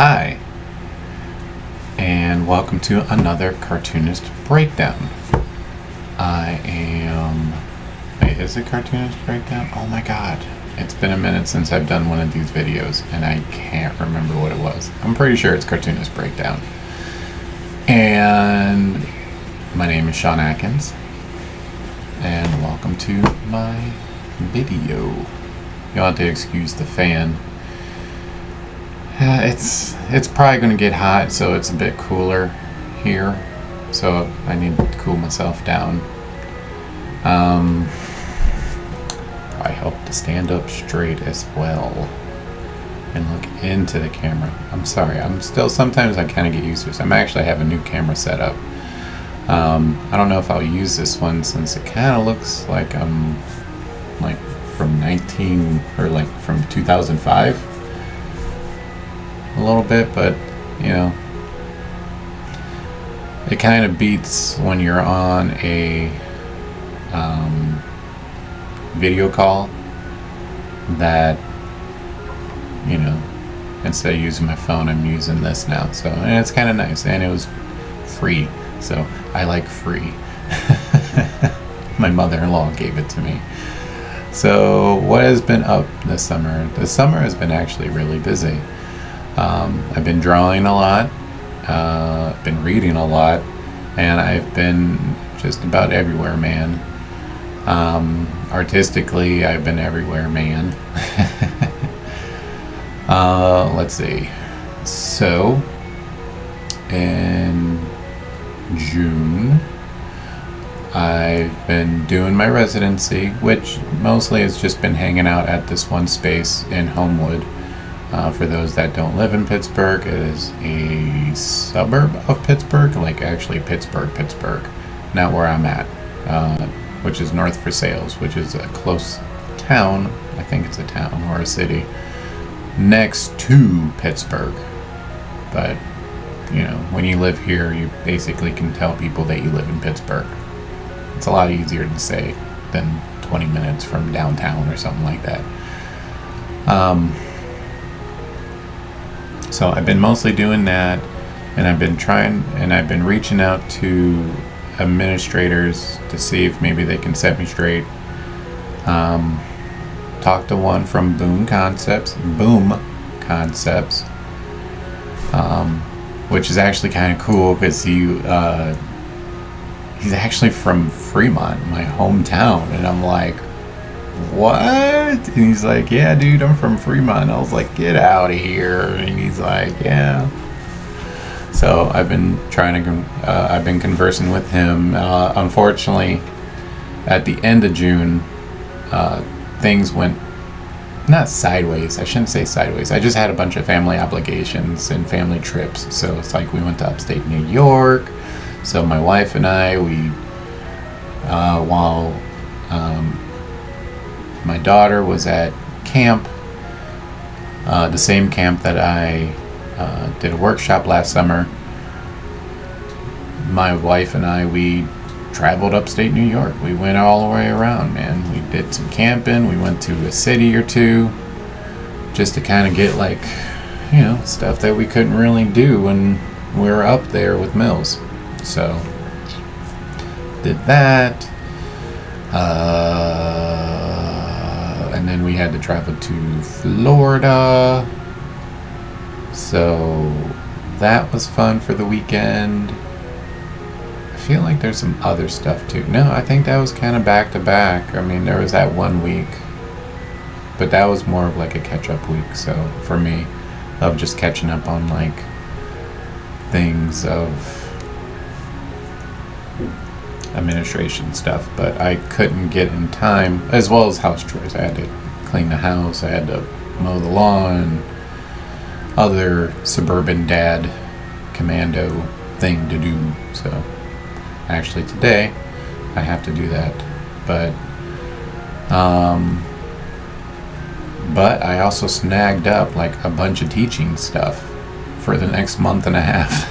Hi, and welcome to another Cartoonist Breakdown. I am... Wait, is it Cartoonist Breakdown? Oh my god. It's been a minute since I've done one of these videos, and I can't remember what it was. I'm pretty sure it's Cartoonist Breakdown. And my name is Sean Atkins, and welcome to my video. You'll have to excuse the fan. It's probably going to get hot, so it's a bit cooler here. So I need to cool myself down. Probably help to stand up straight as well and look into the camera. I'm sorry, sometimes I kind of get used to this. I actually have a new camera set up. I don't know if I'll use this one since it kind of looks like I'm like from 2005. A little bit, but you know, it kind of beats when you're on a video call that, you know, instead of using my phone, I'm using this now. So, and it's kind of nice, and it was free, so I like free. My mother-in-law gave it to me. So what has been up this summer? This summer has been actually really busy. I've been drawing a lot, I've been reading a lot, and I've been just about everywhere, man. Artistically, I've been everywhere, man. Let's see. So, in June, I've been doing my residency, which mostly has just been hanging out at this one space in Homewood. For those that don't live in Pittsburgh, it is a suburb of Pittsburgh, like actually Pittsburgh, not where I'm at, which is North Versailles, which is a close town, I think it's a town or a city, next to Pittsburgh. But, you know, when you live here, you basically can tell people that you live in Pittsburgh. It's a lot easier to say than 20 minutes from downtown or something like that. So I've been mostly doing that, and I've been reaching out to administrators to see if maybe they can set me straight. Talked to one from Boom Concepts, which is actually kind of cool because he's actually from Fremont, my hometown, and I'm like, what? And he's like, yeah, dude, I'm from Fremont. I was like, get out of here. And he's like, yeah. So I've been conversing with him. Unfortunately, at the end of June, things went not sideways. I shouldn't say sideways. I just had a bunch of family obligations and family trips. So it's like we went to upstate New York. So my wife and I, while my daughter was at camp, the same camp that I did a workshop last summer. My wife and I, we traveled upstate New York. We went all the way around, man. We did some camping. We went to a city or two just to kind of get, like, you know, stuff that we couldn't really do when we were up there with Mills. So did that. And then we had to travel to Florida. So that was fun for the weekend. I feel like there's some other stuff too. No, I think that was kind of back to back. I mean, there was that 1 week, but that was more of like a catch-up week. So for me, of just catching up on like things of administration stuff, but I couldn't get in time, as well as house chores. I had to clean the house, I had to mow the lawn, other suburban dad commando thing to do. So actually today I have to do that, but I also snagged up like a bunch of teaching stuff for the next month and a half.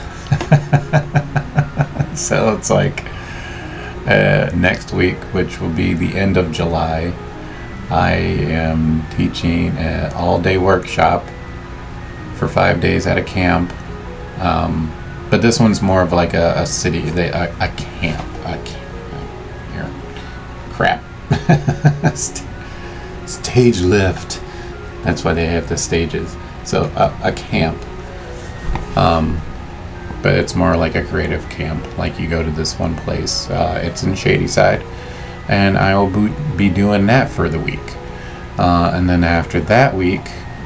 So it's like next week, which will be the end of July, I am teaching an all-day workshop for 5 days at a camp. But this one's more of like a city, a camp. Here, crap. Stage lift. That's why they have the stages. So a camp. But it's more like a creative camp. Like you go to this one place. It's in Shadyside, and I will be doing that for the week. And then after that week,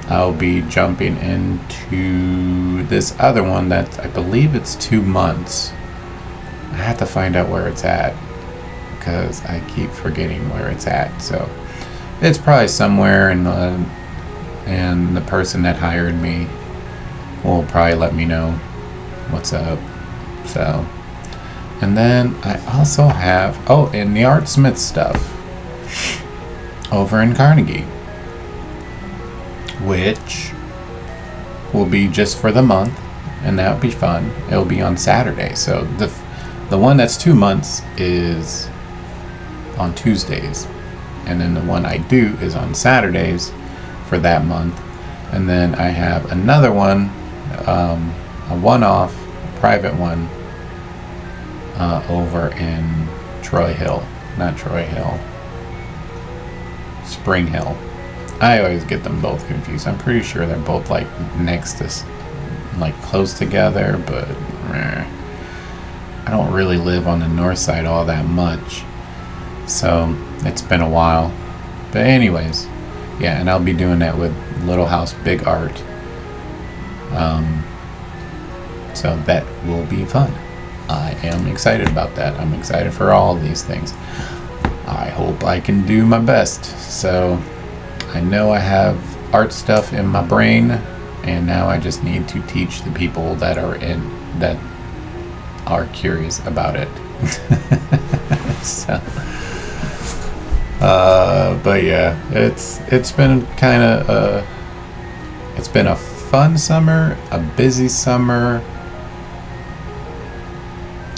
I'll be jumping into this other one that I believe it's 2 months. I have to find out where it's at because I keep forgetting where it's at. So it's probably somewhere in the, and the person that hired me will probably let me know what's up. So, and then I also have, and the Art Smith stuff over in Carnegie, which will be just for the month, and that'll be fun. It'll be on Saturday. So the one that's 2 months is on Tuesdays, and then the one I do is on Saturdays for that month. And then I have another one, a one-off private one over in Troy Hill, not Troy Hill, Spring Hill. I always get them both confused. I'm pretty sure they're both like next to, like close together, but I don't really live on the north side all that much, so it's been a while. But anyways, yeah, and I'll be doing that with Little House Big Art. So that will be fun. I am excited about that. I'm excited for all of these things. I hope I can do my best. So I know I have art stuff in my brain, and now I just need to teach the people that are curious about it. So, but yeah, it's been kind of it's been a fun summer, a busy summer,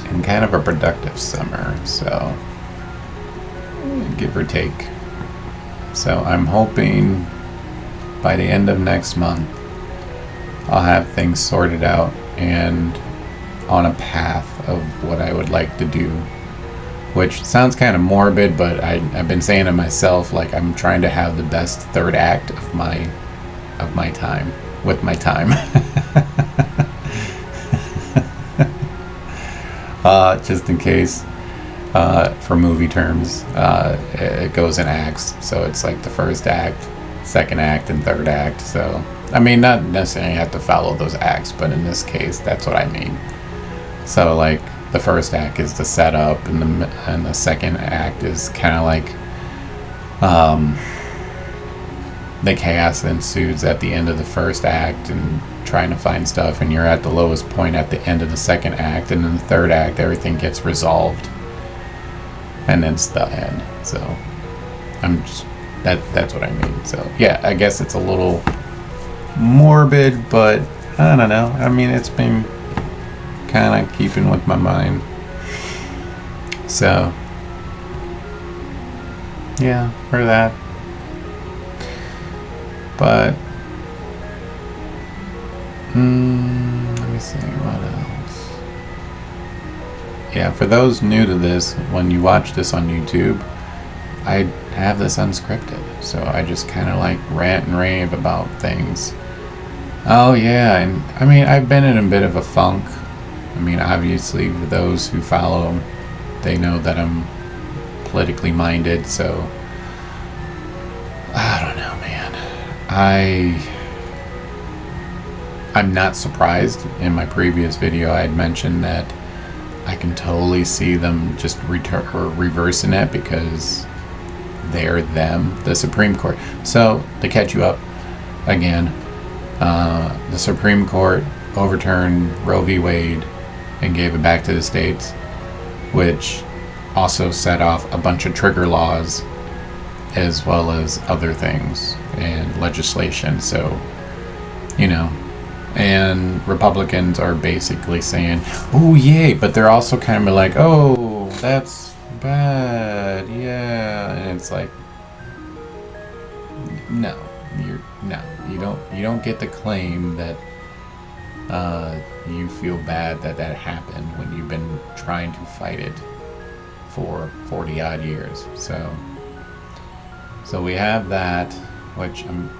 and kind of a productive summer. So, give or take. So I'm hoping by the end of next month I'll have things sorted out and on a path of what I would like to do, which sounds kind of morbid, but I've been saying to myself, like, I'm trying to have the best third act of my time with my time. Just in case. For movie terms, it goes in acts, so it's like the first act, second act, and third act. So I mean, not necessarily have to follow those acts, but in this case, that's what I mean. So like the first act is the setup, and the second act is kind of like the chaos that ensues at the end of the first act and trying to find stuff, and you're at the lowest point at the end of the second act, and in the third act everything gets resolved. And then it's the end. So that's what I mean. So yeah, I guess it's a little morbid, but I don't know. I mean, it's been kind of keeping with my mind. So yeah, for that. But let me see what else. Yeah, for those new to this, when you watch this on YouTube, I have this unscripted, so I just kind of like rant and rave about things. Oh yeah, and I mean, I've been in a bit of a funk. I mean, obviously, for those who follow, they know that I'm politically minded, so I don't know, man. I'm not surprised. In my previous video, I had mentioned that I can totally see them just reversing it because they're them, the Supreme Court. So, to catch you up again, the Supreme Court overturned Roe v. Wade and gave it back to the states, which also set off a bunch of trigger laws as well as other things and legislation. So, you know, and Republicans are basically saying, oh yay, but they're also kind of like, oh, that's bad, yeah. And it's like, no, no, you don't get to claim that you feel bad that that happened when you've been trying to fight it for 40 odd years. So we have that, which I'm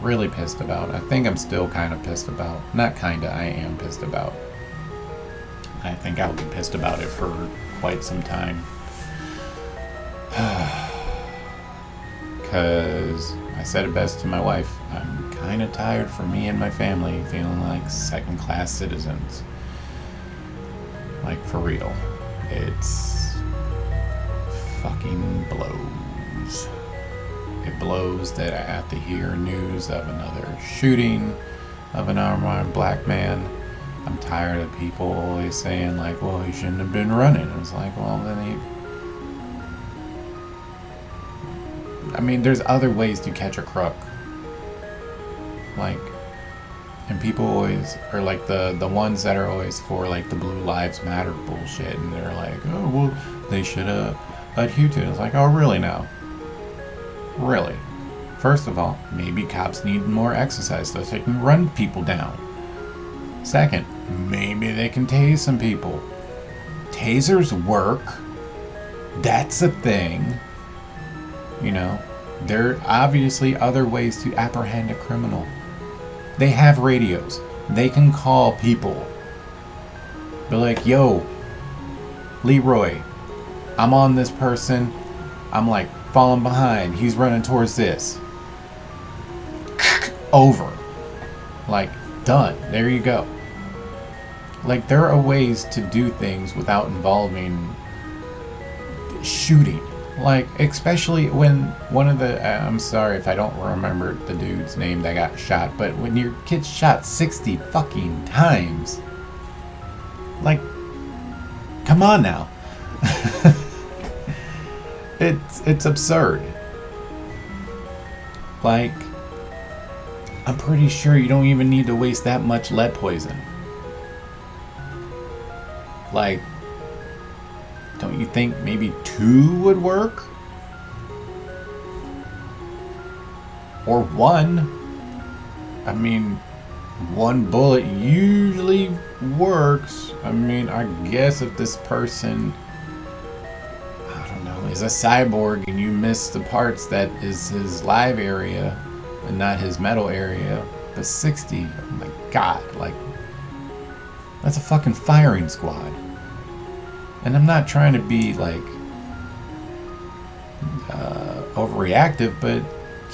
really pissed about. I think I'm still kind of pissed about. Not kinda, I am pissed about. I think I'll be pissed about it for quite some time. Because I said it best to my wife. I'm kind of tired for me and my family feeling like second-class citizens. Like, for real. It's fucking blows. It blows that I have to hear news of another shooting of an unarmed black man. I'm tired of people always saying, like, well, he shouldn't have been running. It's like, well, then I mean, there's other ways to catch a crook. Like, and people always are like the ones that are always for, like, the Blue Lives Matter bullshit. And they're like, oh, well, they should adhere to it. It's like, oh, really now? Really? First of all, maybe cops need more exercise so they can run people down. Second, maybe they can tase some people. Tasers work. That's a thing. You know, there are obviously other ways to apprehend a criminal. They have radios. They can call people. Be like, yo, Leroy, I'm on this person. I'm like falling behind. He's running towards this. Over. Like, done. There you go. Like, there are ways to do things without involving shooting. Like, especially when one of the, I'm sorry if I don't remember the dude's name that got shot, but when your kid's shot 60 fucking times, like, come on now. It's absurd. Like, I'm pretty sure you don't even need to waste that much lead poison. Like, don't you think maybe 2 would work? Or 1? I mean, 1 bullet usually works. I mean, I guess if this person, I don't know, is a cyborg and you miss the parts that is his live area and not his metal area, the 60, oh my god, like, that's a fucking firing squad. And I'm not trying to be, like, overreactive, but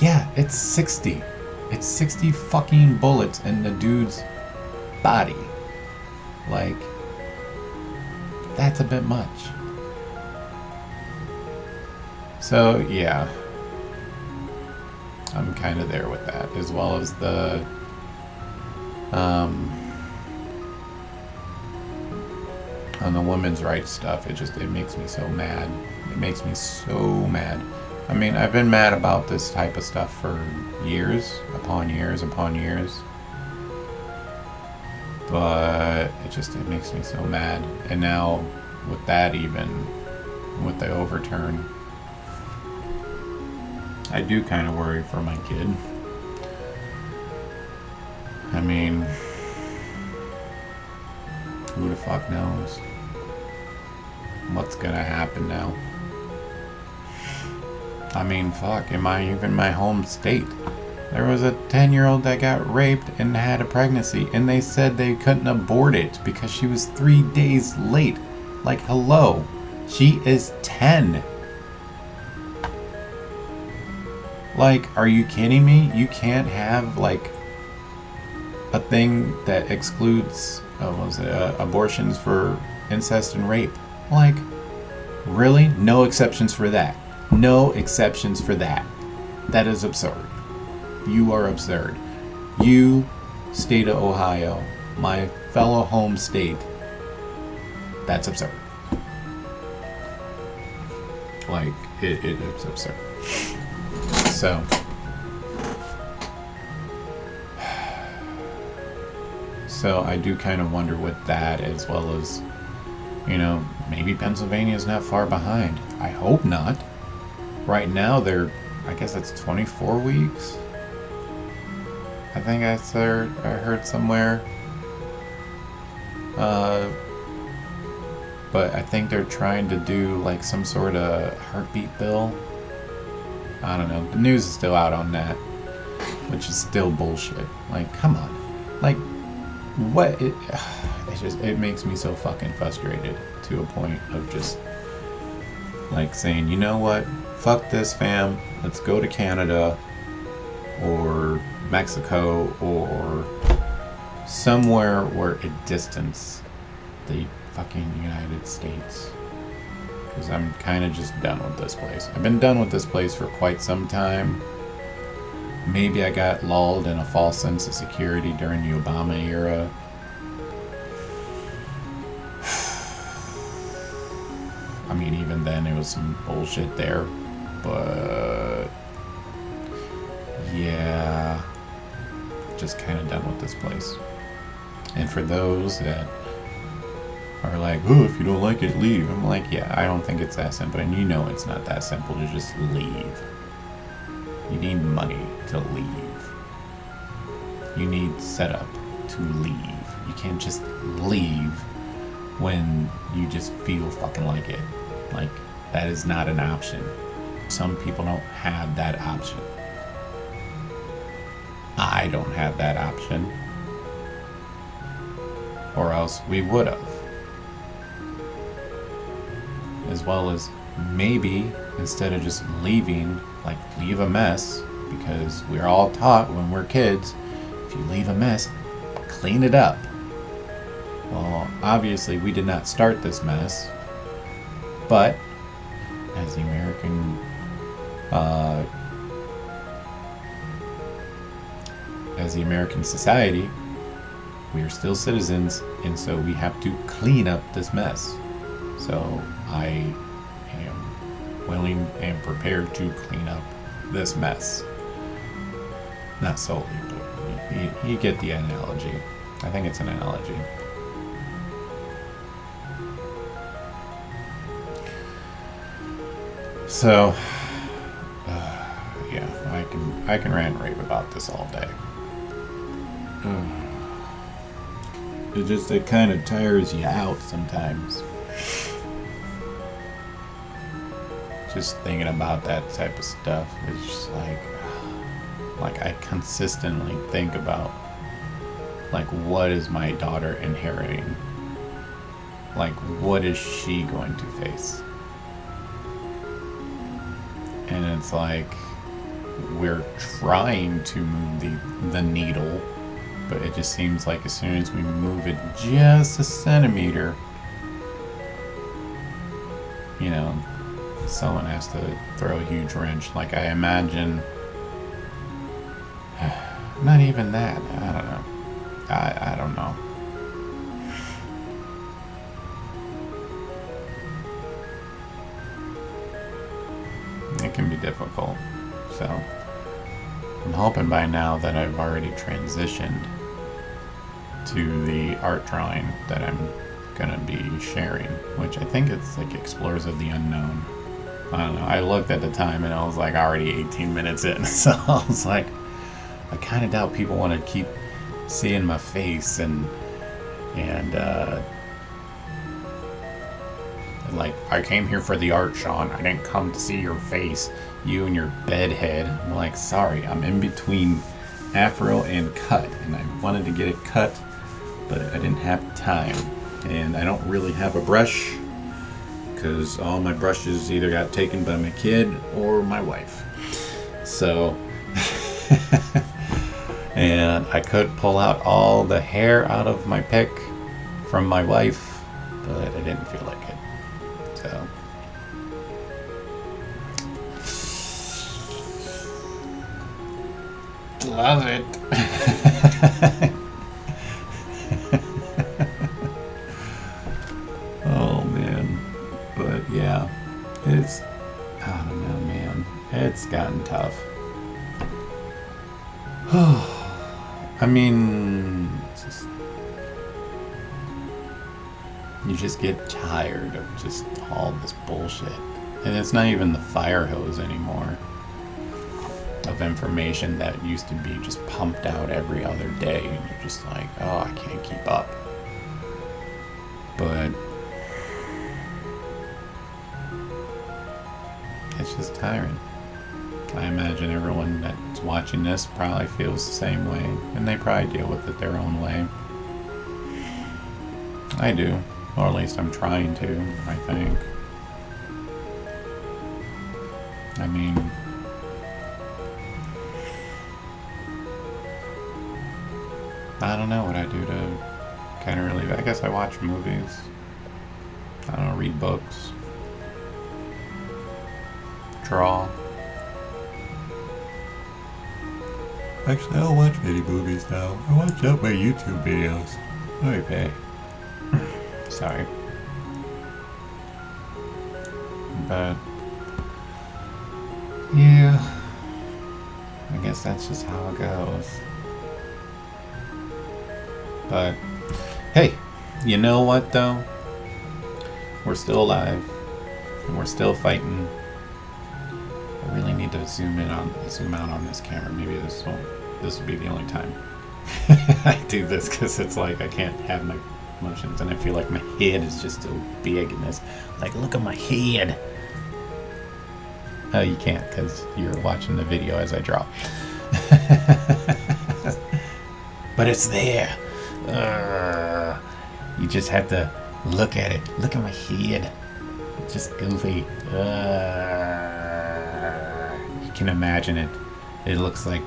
yeah, it's 60. It's 60 fucking bullets in the dude's body. Like, that's a bit much. So, yeah. I'm kind of there with that, as well as the, on the women's rights stuff. It makes me so mad. It makes me so mad. I mean, I've been mad about this type of stuff for years upon years upon years. But it makes me so mad. And now, with that even, with the overturn, I do kind of worry for my kid. I mean, who the fuck knows what's gonna happen now? I mean, fuck, in my home state, there was a 10-year-old that got raped and had a pregnancy, and they said they couldn't abort it because she was 3 days late. Like, hello, she is 10. Like, are you kidding me? You can't have, like, a thing that excludes abortions for incest and rape. Like, really? No exceptions for that. No exceptions for that. That is absurd. You are absurd. You, state of Ohio, my fellow home state, that's absurd. Like, it's absurd. So I do kind of wonder with that, as well as, you know, maybe Pennsylvania's not far behind. I hope not. Right now I guess it's 24 weeks. I think I heard somewhere. But I think they're trying to do like some sort of heartbeat bill. I don't know. The news is still out on that, which is still bullshit. Like, come on. Like, what? It makes me so fucking frustrated to a point of just like saying, you know what? Fuck this, fam. Let's go to Canada or Mexico or somewhere where it distance the fucking United States. Because I'm kind of just done with this place. I've been done with this place for quite some time. Maybe I got lulled in a false sense of security during the Obama era. I mean, even then it was some bullshit there. But yeah, just kind of done with this place. And for those that are like, oh, if you don't like it, leave. I'm like, yeah, I don't think it's that simple. And you know it's not that simple to just leave. You need money to leave. You need setup to leave. You can't just leave when you just feel fucking like it. Like, that is not an option. Some people don't have that option. I don't have that option. Or else we would have. As well as maybe instead of just leaving, like leave a mess, because we're all taught when we're kids, if you leave a mess, clean it up. Well, obviously we did not start this mess, but as the American society, we are still citizens, and so we have to clean up this mess. So I am willing and prepared to clean up this mess. Not solely, but you get the analogy. I think it's an analogy. So, yeah, I can rant and rave about this all day. It kind of tires you out sometimes. Just thinking about that type of stuff is just like I consistently think about, like, what is my daughter inheriting? Like, what is she going to face? And it's like, we're trying to move the needle, but it just seems like as soon as we move it just a centimeter, you know, someone has to throw a huge wrench. Like, I imagine, not even that, I don't know. I don't know. It can be difficult. So, I'm hoping by now that I've already transitioned to the art drawing that I'm gonna be sharing, which I think it's like Explorers of the Unknown. I don't know. I looked at the time and I was like already 18 minutes in, so I was like, I kind of doubt people want to keep seeing my face and like, I came here for the art, Sean. I didn't come to see your face, you and your bedhead. I'm like, sorry, I'm in between afro and cut, and I wanted to get it cut, but I didn't have time, and I don't really have a brush because all my brushes either got taken by my kid or my wife. So, and I could pull out all the hair out of my pick from my wife, but I didn't feel like it. So, love it. Oh man, but yeah, it's, I don't know, man, it's gotten tough. I mean, you just get tired of just all this bullshit. And it's not even the fire hose anymore. of information that used to be just pumped out every other day, and you're just like, oh, I can't keep up. But it's just tiring. I imagine everyone that's watching this probably feels the same way, and they probably deal with it their own way. I do, or at least I'm trying to, I think. I mean, I don't know what I do to kind of relieve it. I guess I watch movies. I don't know, read books. Draw. Actually, I don't watch many movies now. I watch out my YouTube videos. Okay. Sorry. But yeah, I guess that's just how it goes. But hey, you know what though? We're still alive, and we're still fighting. I really need to zoom out on this camera. Maybe this will be the only time I do this, because it's like I can't have my emotions, and I feel like my head is just so big in this. Like, look at my head. Oh, you can't, because you're watching the video as I draw. But it's there. You just have to look at it. Look at my head. It's just goofy. You can imagine it. It looks like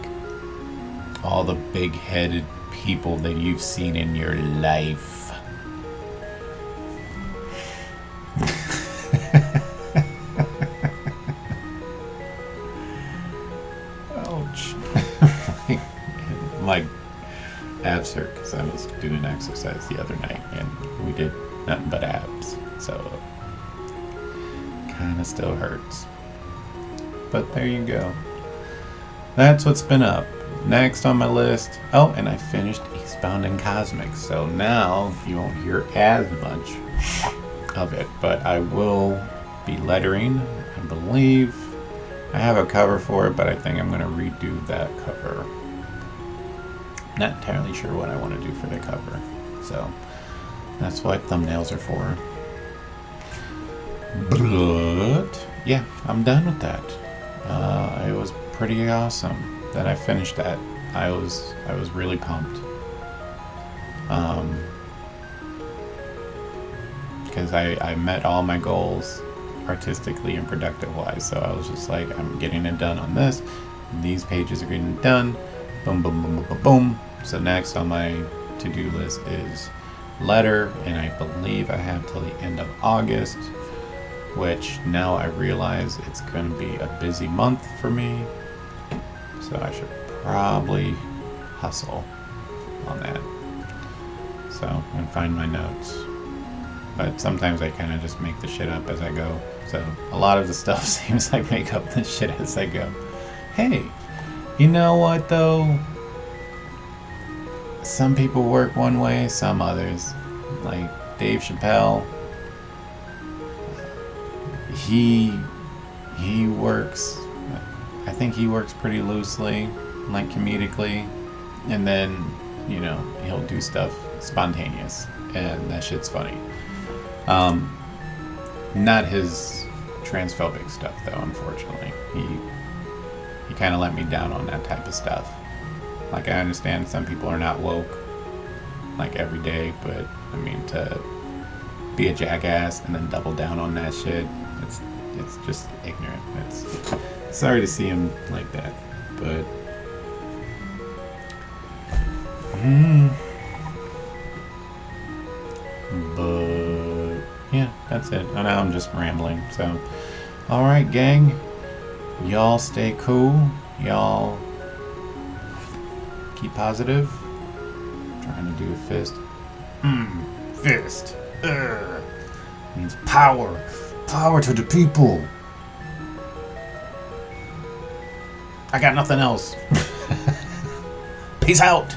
all the big-headed people that you've seen in your life. Ouch. My abs hurt because I was doing exercise the other night and we did nothing but abs, so kind of still hurts. But there you go. That's what's been up. Next on my list, oh, and I finished Eastbound and Cosmic, so now you won't hear as much of it, but I will be lettering. I believe I have a cover for it, but I think I'm going to redo that cover. Not entirely sure what I want to do for the cover, so that's what thumbnails are for. But yeah, I'm done with that. It was pretty awesome that I finished that. I was really pumped. Because I met all my goals artistically and productive wise, so I was just like, I'm getting it done on this, these pages are getting done, boom boom boom boom boom boom. So next on my to-do list is letter, and I believe I have till the end of August, which now I realize it's going to be a busy month for me, so I should probably hustle on that. So I'm gonna find my notes, but sometimes I kind of just make the shit up as I go, so a lot of the stuff seems like make up the shit as I go. Hey, you know what though? Some people work one way, some others. Like Dave Chappelle, he works, I think he works pretty loosely, like comedically, and then, you know, he'll do stuff spontaneous, and that shit's funny. Not his transphobic stuff though, unfortunately. He kind of let me down on that type of stuff. Like, I understand some people are not woke, like, every day, but I mean, to be a jackass and then double down on that shit, it's just ignorant. It's sorry to see him like that, but but yeah, that's it. And now I'm just rambling. So, all right, gang, y'all stay cool. Y'all keep positive. I'm trying to do a fist. Fist. Means power. Power to the people. I got nothing else. Peace out.